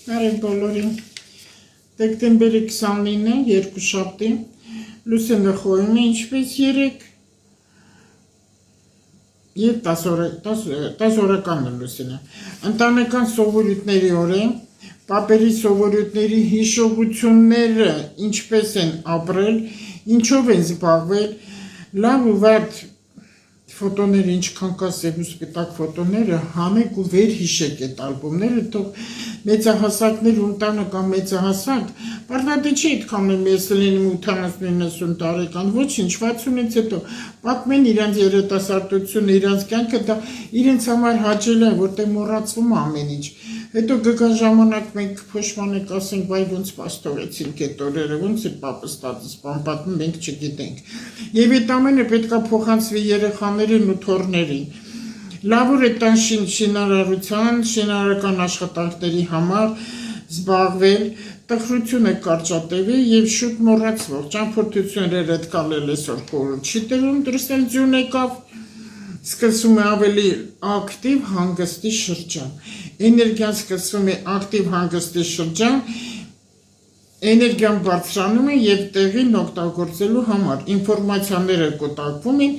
Բարև բոլորին, դեկտեմբերի 29-ը, երկուշաբթի, Լուսինը խոյում է ինչպես 3 և 10 օրական է Լուսինը։ Ընտանեկան սովորույթների օր է, պապերի սովորույթների հիշողությունները ինչպես են ապրել, ինչով են զբաղվել, լավ ու վատ ֆոտոները, ինչքան կա սև ու սպիտակ ֆոտոները, հանեք ու վեր հիշեք այդ ալբոմները, թող մեծահասակներ ու ընտանը կամ մեծահասակ, պարտադի չի այդքան մեծ լինում 80-90 տարեկան, ոչինչ, 60-ից հետո պատմեն իրանց երիտասարդությունը, իրանց կյանքը, դա իրենց համար հաճելի է, որտեղ մոռացվում է ամեն ինչ։ Հետո գգա ժամանակ մենք փոշմանենք, ասենք, վայ ոնց պաստորեցինք այդ օրերը, ոնց է պապը ստացած բան պատմում, մենք չգիտենք։ Եվ այդ ամենը պետք է փոխանցվի երեխաներին ու թոռներին։ Լավ է տան շինարարության, շինարարական աշխատանքների համար զբաղվել, տխրությունը կարճատևի և շուտ մոռացվող, ճամփորդությունները հետ կալել այսօր խորհուրդ չի տրվում, դրսել ձյուն եկավ, սկսում է ավելի ակտիվ հանգստի շրջան, էներգիան սկսում է ակտիվ հանգստի շրջան, էներգիան բարձրանում է և տեղին օգտագործելու համար, ինֆորմացիաները կուտակվում են,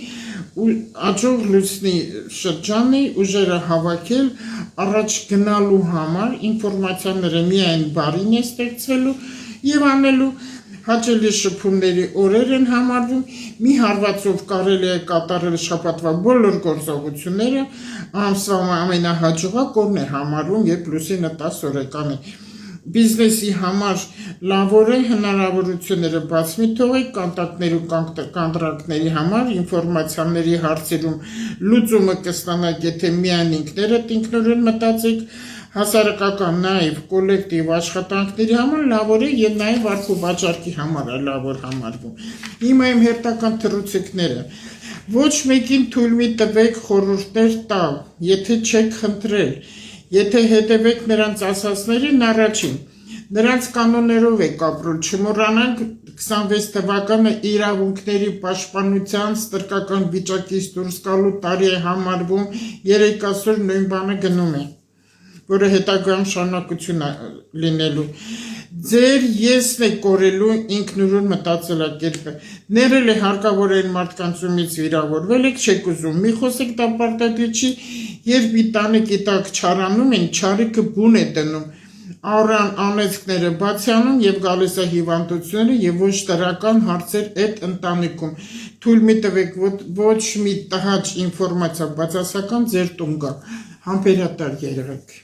աճող լուսնի շրջան է, ուժերը հավաքել, առաջ գնալու համար, ինֆորմացիաները միայն բարին է ստեղծվելու և անելու, հաճելի շփումների օրեր են համարվում, մի հարվածով կարելի է կատարել շաբաթվա բոլոր գործողությունները, ամսվա ամենահաջողակ օրն է համարվում, երբ Լուսինը 10 օրական է։ Բիզնեսի համար լավ օր է, հնարավորությունները բաց մի թողեք, կոնտակտներ ու կոնտրակտների համար, ինֆորմացիաների հարցերում լուծումը կստանաք, եթե միայն ինքներդ ինքնուրույն մտածեք, հասարակական նաև կոլեկտիվ աշխատանքների համար լավ օր է և նաև վարք ու վաճառքի համար է լավ օր համարվում։ Հիմա իմ հերթական թռուցիկները։ Ոչ մեկին թույլ մի տվեք խորհուրդներ տալ, եթե չեք խնդրել, եթե հետևեք նրանց ասածներին առաջին, նրանց կանոններով եք ապրում, չմոռանանք 26 թվականը իրավունքների պաշտպանության ստրկական վիճակից դուրս գալու տարի է համարվում, 3 ասոր նույն բանը գնում է, որը հետագայում շարունակություն է լինելու։ Ձեր եսն է կորելու ինքնուրույն մտածելակերպը։ Ներել է հարկավոր այն մարդկանցումից վիրավորվել եք, չեք ուզում, մի խոսեք, դա պարտադիր չի, երբ մի տանիքի տակ չարանում են, չարիքը բուն է դնում, առան անեծքները բաց է անում և գալիս է հիվանդությունները և ոչ դրական հարցեր այդ ընտանիքում։ Թույլ մի տվեք ոչ մի տհաճ ինֆորմացիա բացասական ձեր տուն գա, համբերատար եղեք։